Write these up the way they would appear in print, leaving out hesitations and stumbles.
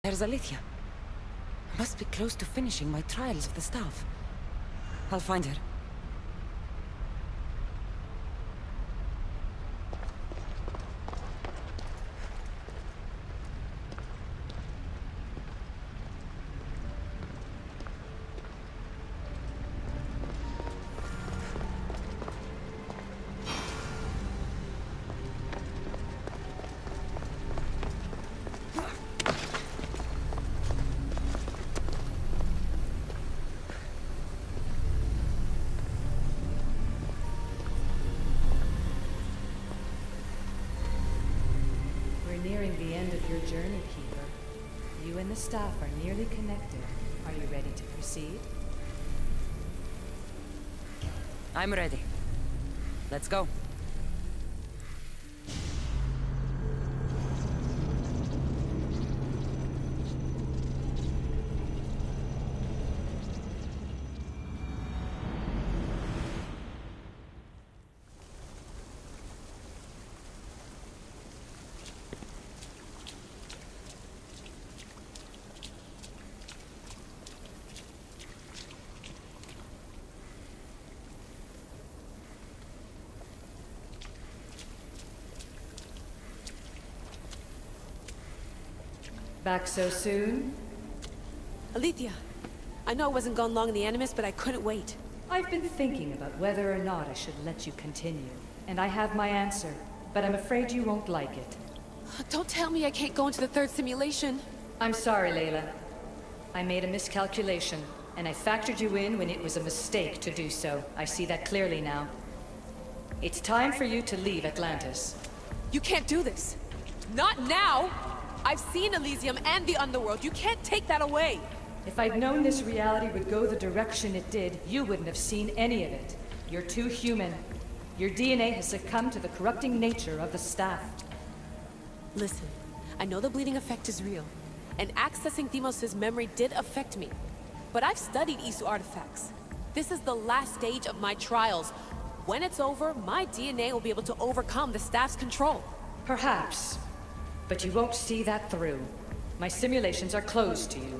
There's Alethea. Must be close to finishing my trials of the staff. I'll find her. Nearing the end of your journey, Keeper. You and the staff are nearly connected. Are you ready to proceed? I'm ready. Let's go. Back so soon? Alethea, I know I wasn't gone long in the Animus, but I couldn't wait. I've been thinking about whether or not I should let you continue, and I have my answer, but I'm afraid you won't like it. Don't tell me I can't go into the third simulation. I'm sorry, Layla. I made a miscalculation, and I factored you in when it was a mistake to do so. I see that clearly now. It's time for you to leave Atlantis. You can't do this. Not now! I've seen Elysium and the Underworld. You can't take that away! If I'd known this reality would go the direction it did, you wouldn't have seen any of it. You're too human. Your DNA has succumbed to the corrupting nature of the staff. Listen, I know the bleeding effect is real, and accessing Deimos' memory did affect me. But I've studied Isu artifacts. This is the last stage of my trials. When it's over, my DNA will be able to overcome the staff's control. Perhaps. But you won't see that through. My simulations are closed to you.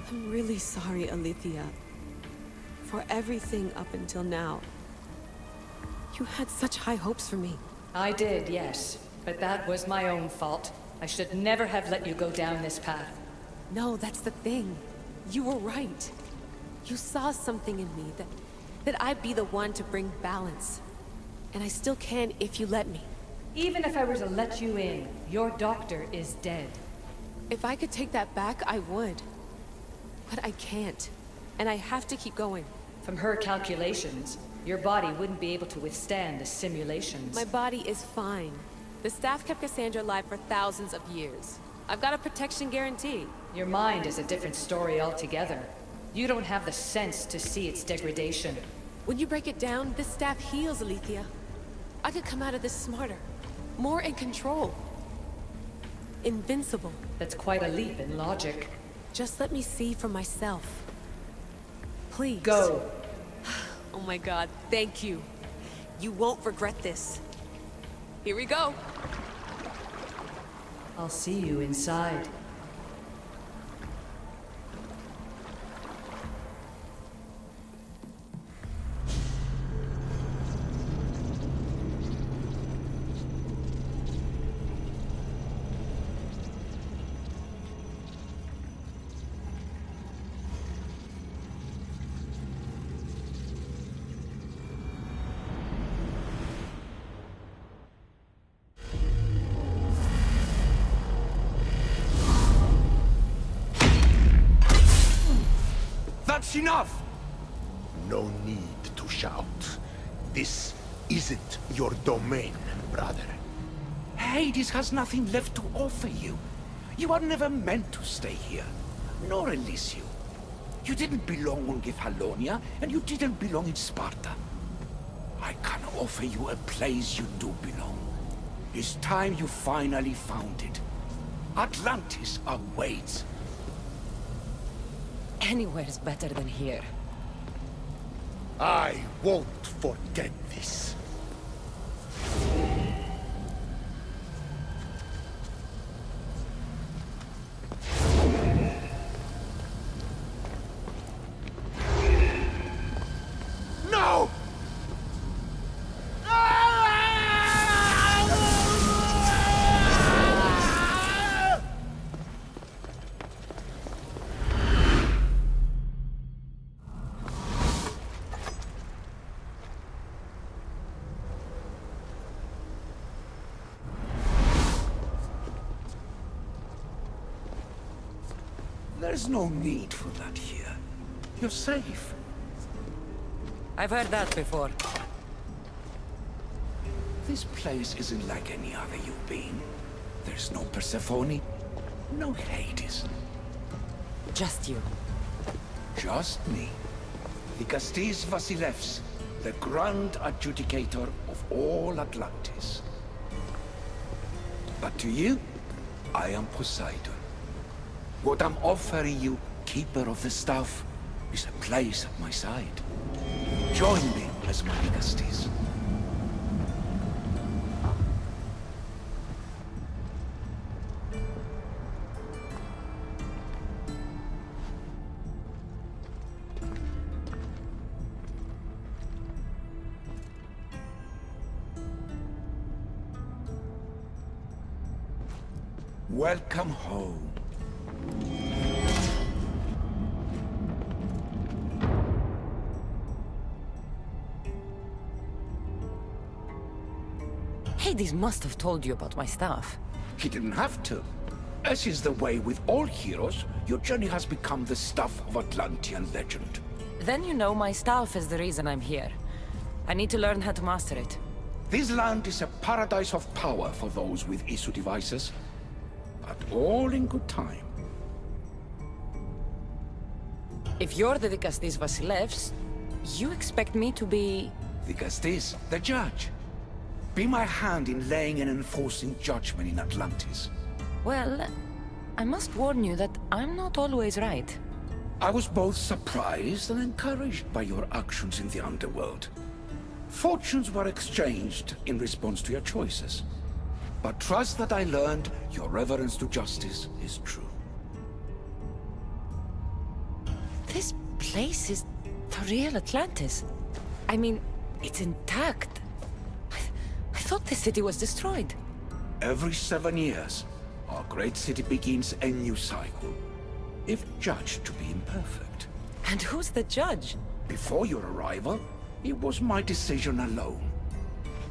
I'm really sorry, Alethea. For everything up until now. You had such high hopes for me. I did, yes. But that was my own fault. I should never have let you go down this path. No, that's the thing. You were right. You saw something in me that I'd be the one to bring balance. And I still can if you let me. Even if I were to let you in, your doctor is dead. If I could take that back, I would. But I can't. And I have to keep going. From her calculations, your body wouldn't be able to withstand the simulations. My body is fine. The staff kept Cassandra alive for thousands of years. I've got a protection guarantee. Your mind is a different story altogether. You don't have the sense to see its degradation. When you break it down, this staff heals, Alethea. I could come out of this smarter, more in control. Invincible. That's quite a leap in logic. Just let me see for myself. Please. Go. Oh my God, thank you. You won't regret this. Here we go. I'll see you inside. That's enough! No need to shout. This isn't your domain, brother. Hades has nothing left to offer you. You are never meant to stay here, nor Elysium. You didn't belong on Kefalonia, and you didn't belong in Sparta. I can offer you a place you do belong. It's time you finally found it. Atlantis awaits. Anywhere's better than here. I won't forget this. There's no need for that here. You're safe. I've heard that before. This place isn't like any other you've been. There's no Persephone, no Hades. Just you. Just me. Dicastis Vasilevs, the Grand Adjudicator of all Atlantis. But to you, I am Poseidon. What I'm offering you, Keeper of the Staff, is a place at my side. Join me as my Dicastis. Welcome home. Hades must have told you about my staff. He didn't have to. As is the way with all heroes, your journey has become the stuff of Atlantean legend. Then you know my staff is the reason I'm here. I need to learn how to master it. This land is a paradise of power for those with ISU devices. But all in good time. If you're the Dicastis Vasilevs, you expect me to be... Dicastis, the judge. Be my hand in laying and enforcing judgment in Atlantis. Well, I must warn you that I'm not always right. I was both surprised and encouraged by your actions in the underworld. Fortunes were exchanged in response to your choices. But trust that I learned your reverence to justice is true. This place is the real Atlantis. I mean, it's intact. I thought the city was destroyed. Every 7 years, our great city begins a new cycle, if judged to be imperfect. And who's the judge? Before your arrival, it was my decision alone.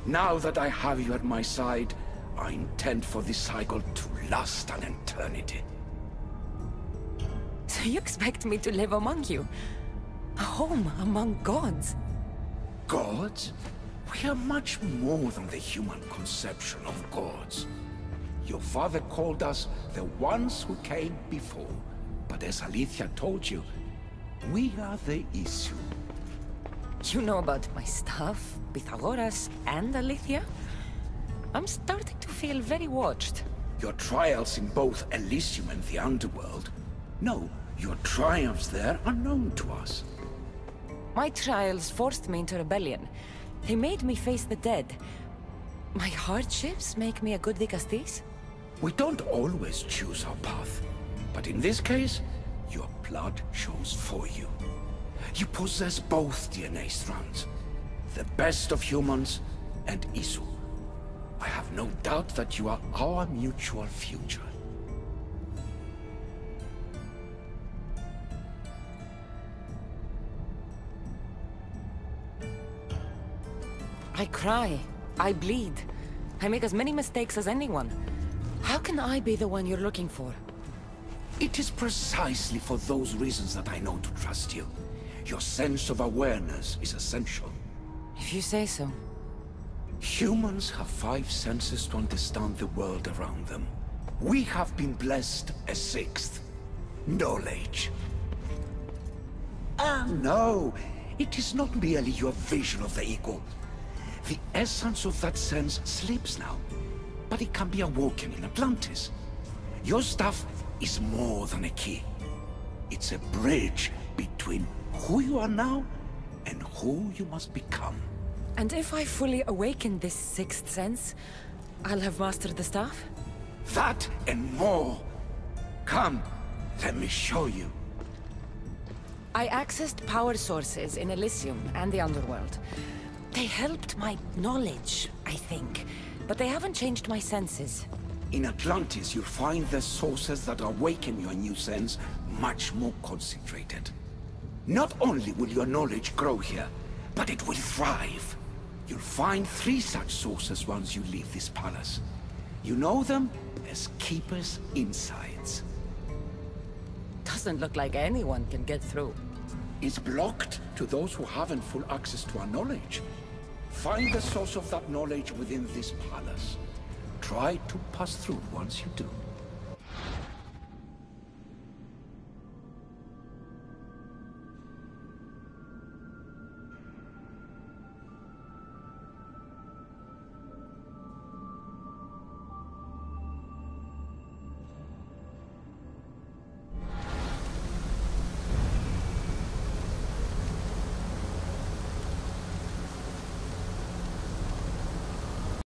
Now that I have you at my side, I intend for this cycle to last an eternity. So you expect me to live among you? A home among gods? Gods? We are much more than the human conception of gods. Your father called us the ones who came before. But as Alethea told you, we are the issue. You know about my staff, Pythagoras, and Alethea? I'm starting to feel very watched. Your trials in both Elysium and the Underworld? No, your triumphs there are known to us. My trials forced me into rebellion. They made me face the dead. My hardships make me a good Dicastis? We don't always choose our path. But in this case, your blood shows for you. You possess both DNA strands. The best of humans and Isu. I have no doubt that you are our mutual future. I cry. I bleed. I make as many mistakes as anyone. How can I be the one you're looking for? It is precisely for those reasons that I know to trust you. Your sense of awareness is essential. If you say so. Humans have 5 senses to understand the world around them. We have been blessed a 6th. Knowledge. Ah, no. It is not merely your vision of the equal. The essence of that sense sleeps now. But it can be awoken in Atlantis. Your stuff is more than a key. It's a bridge between who you are now and who you must become. And if I fully awaken this 6th sense, I'll have mastered the staff? That and more. Come, let me show you. I accessed power sources in Elysium and the Underworld. They helped my knowledge, I think. But they haven't changed my senses. In Atlantis, you'll find the sources that awaken your new sense much more concentrated. Not only will your knowledge grow here, but it will thrive. You'll find 3 such sources once you leave this palace. You know them as Keeper's Insights. Doesn't look like anyone can get through. It's blocked to those who haven't full access to our knowledge. Find the source of that knowledge within this palace. Try to pass through once you do.